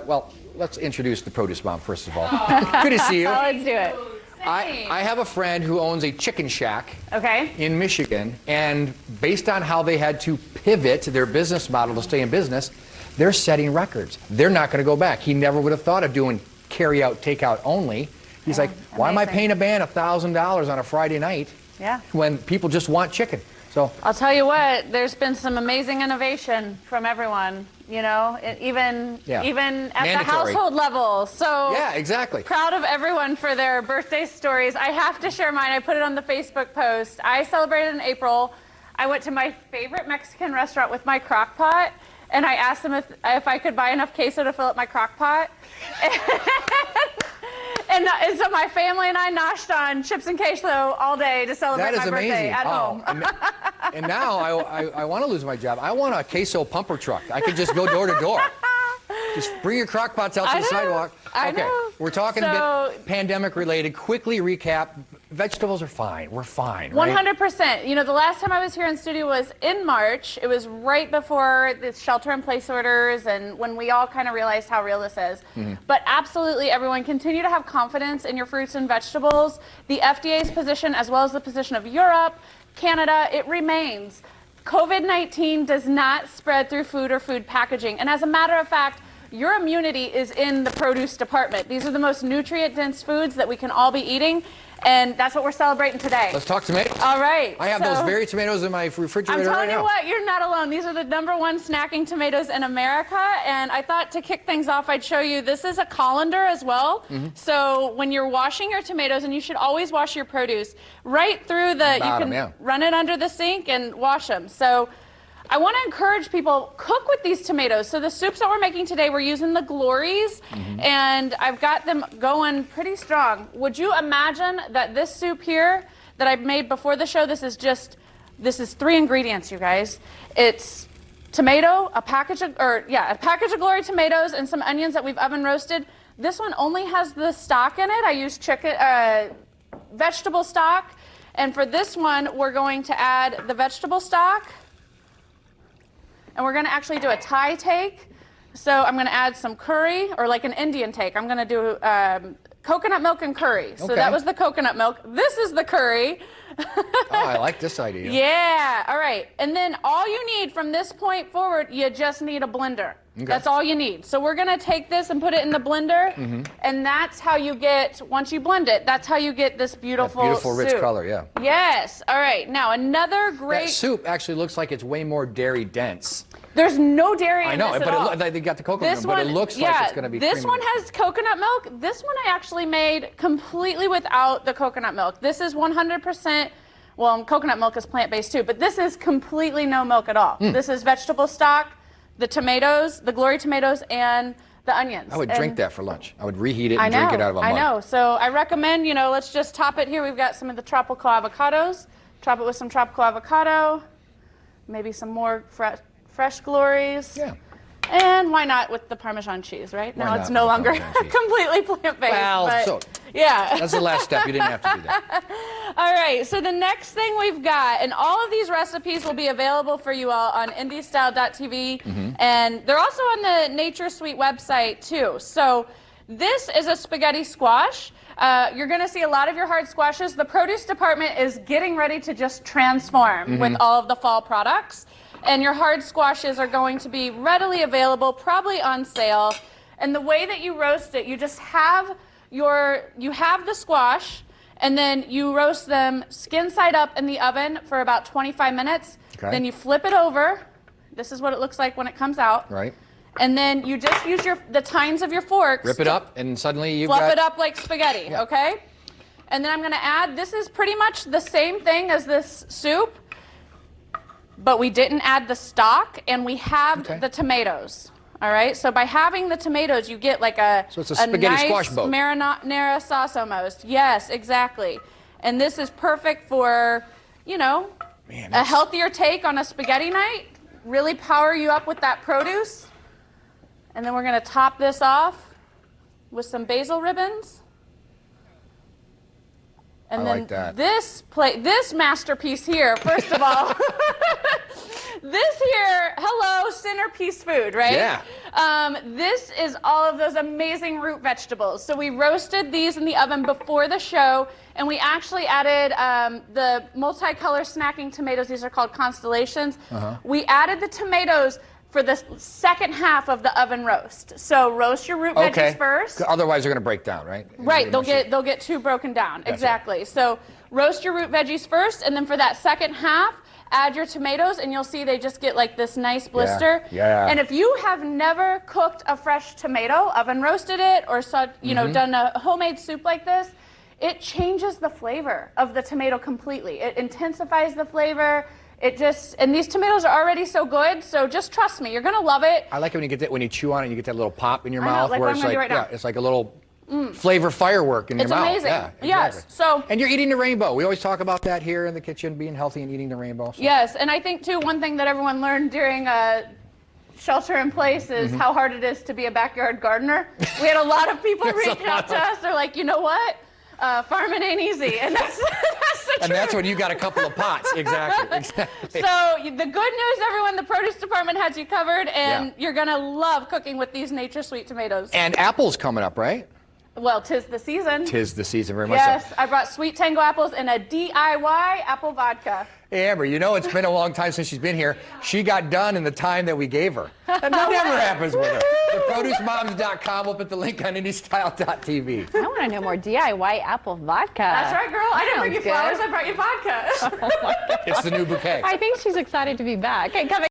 Well, let's introduce the produce mom first of all. Good to see you. Oh, let's do it. I have a friend who owns a chicken shack Okay. in Michigan, and based on how they had to pivot their business model to stay in business, they're setting records. They're not going to go back. He never would have thought of doing carry out, takeout only. He's like, why am I paying a band $1,000 on a Friday night when people just want chicken? So I'll tell you what, there's been some amazing innovation from everyone, you know, even at the household level. So yeah, exactly. Proud of everyone for their birthday stories. I have to share mine. I put it on the Facebook post. I celebrated in April. I went to my favorite Mexican restaurant with my crock pot, and I asked them if I could buy enough queso to fill up my crock pot. And so my family and I noshed on chips and queso all day to celebrate my birthday at home. And now I want to lose my job. I want a queso pumper truck. I could just go door to door. Just bring your crock pots out to the sidewalk. I know. We're talking a bit pandemic related. Quickly recap. Vegetables are fine. We're fine, right? 100%. You know, the last time I was here in studio was in March. It was right before the shelter-in-place orders and when we all kind of realized how real this is. But absolutely, everyone, continue to have confidence in your fruits and vegetables. The FDA's position, as well as the position of Europe, Canada, it remains. COVID-19 does not spread through food or food packaging. And as a matter of fact, your immunity is in the produce department. These are the most nutrient-dense foods that we can all be eating. And that's what we're celebrating today. Let's talk tomatoes. All right. I have those very tomatoes in my refrigerator right now. I'm telling you what, you're not alone. These are the #1 snacking tomatoes in America. And I thought to kick things off, I'd show you, this is a colander as well. So when you're washing your tomatoes, and you should always wash your produce, right through the, you can run it under the sink and wash them. So I want to encourage people, cook with these tomatoes. So the soups that we're making today, we're using the Glories, and I've got them going pretty strong. Would you imagine that this soup here that I made before the show, this is 3 ingredients, you guys. It's tomato, a package of Glory tomatoes and some onions that we've oven roasted. This one only has the stock in it. I use vegetable stock. And for this one, we're going to add the vegetable stock. And we're going to actually do a Thai take. So I'm going to add some curry, or like an Indian take. I'm going to do coconut milk and curry. So that was the coconut milk. This is the curry. Oh, I like this idea. Yeah. All right. And then all you need from this point forward, you just need a blender. That's all you need. So we're going to take this and put it in the blender. And that's how you get, once you blend it, that's how you get this beautiful soup. Rich color, yeah. Yes. All right. Now, another great... That soup actually looks like it's way more dairy dense. There's no dairy in this at all. I know, they got the coconut milk, but it looks like it's going to be This one has coconut milk. This one I actually made completely without the coconut milk. This is 100%, well, coconut milk is plant-based too, but this is completely no milk at all. This is vegetable stock, the tomatoes, the Glory tomatoes, and the onions. I would drink that for lunch. I would reheat it and drink it out of a mug. I know. So I recommend, you know, let's just top it here. We've got some of the tropical avocados. Top it with some tropical avocado, maybe some more fresh Glories. Yeah. And why not with the Parmesan cheese, right? Now it's no longer completely plant-based. Well, yeah. That's the last step. You didn't have to do that. All right. So the next thing we've got, and all of these recipes will be available for you all on IndieStyle.tv, and they're also on the Nature Suite website too. So this is a spaghetti squash. You're going to see a lot of your hard squashes. The produce department is getting ready to just transform with all of the fall products. And your hard squashes are going to be readily available, probably on sale. And the way that you roast it, you just have the squash, and then you roast them skin side up in the oven for about 25 minutes. Okay. Then you flip it over. This is what it looks like when it comes out. Right. And then you just use the tines of your forks. Rip it up, and suddenly you've fluff it up like spaghetti, okay? And then I'm going to add, this is pretty much the same thing as this soup, but we didn't add the stock, and we halved the tomatoes. All right, so by having the tomatoes, you get like so it's a spaghetti nice squash boat. Marinara sauce almost. Yes, exactly. And this is perfect for, you know, a healthier take on a spaghetti night. Really power you up with that produce. And then we're going to top this off with some basil ribbons. And then this masterpiece here, first of all, this here, hello, centerpiece food, right? Yeah. This is all of those amazing root vegetables. So we roasted these in the oven before the show, and we actually added the multicolor snacking tomatoes. These are called Constellations. We added the tomatoes for the second half of the oven roast. So roast your root veggies first. Otherwise, they're going to break down, right? Right, they'll get too broken down. That's exactly. Right. So roast your root veggies first, and then for that second half, add your tomatoes, and you'll see they just get like this nice blister. Yeah. And if you have never cooked a fresh tomato, oven roasted it, or done a homemade soup like this, it changes the flavor of the tomato completely. It intensifies the flavor. And these tomatoes are already so good, so just trust me, you're gonna love it. I like it when you get that, when you chew on it, you get that little pop in your mouth, like where what it's I'm like, gonna do right now. it's like a little flavor firework in your mouth. It's amazing. Yeah, exactly. Yes. So. And you're eating the rainbow. We always talk about that here in the kitchen, being healthy and eating the rainbow. So. Yes, and I think too, one thing that everyone learned during shelter in place is how hard it is to be a backyard gardener. We had a lot of people reach out to us. They're like, you know what? Farming ain't easy, and that's the truth. And that's when you got a couple of pots. Exactly. So the good news, everyone, the produce department has you covered, and you're gonna love cooking with these Nature Sweet tomatoes. And apples coming up, right? Well, 'tis the season. 'Tis the season, very much so. Yes, I brought Sweet Tango apples and a DIY apple vodka. Hey, Amber, you know it's been a long time since she's been here. She got done in the time that we gave her. And that never happens with her. TheProduceMoms.com. We'll put the link on IndieStyle.tv. I want to know more DIY apple vodka. That's right, girl. I didn't bring you Sounds flowers. good. I brought you vodka. It's the new bouquet. I think she's excited to be back. Okay, coming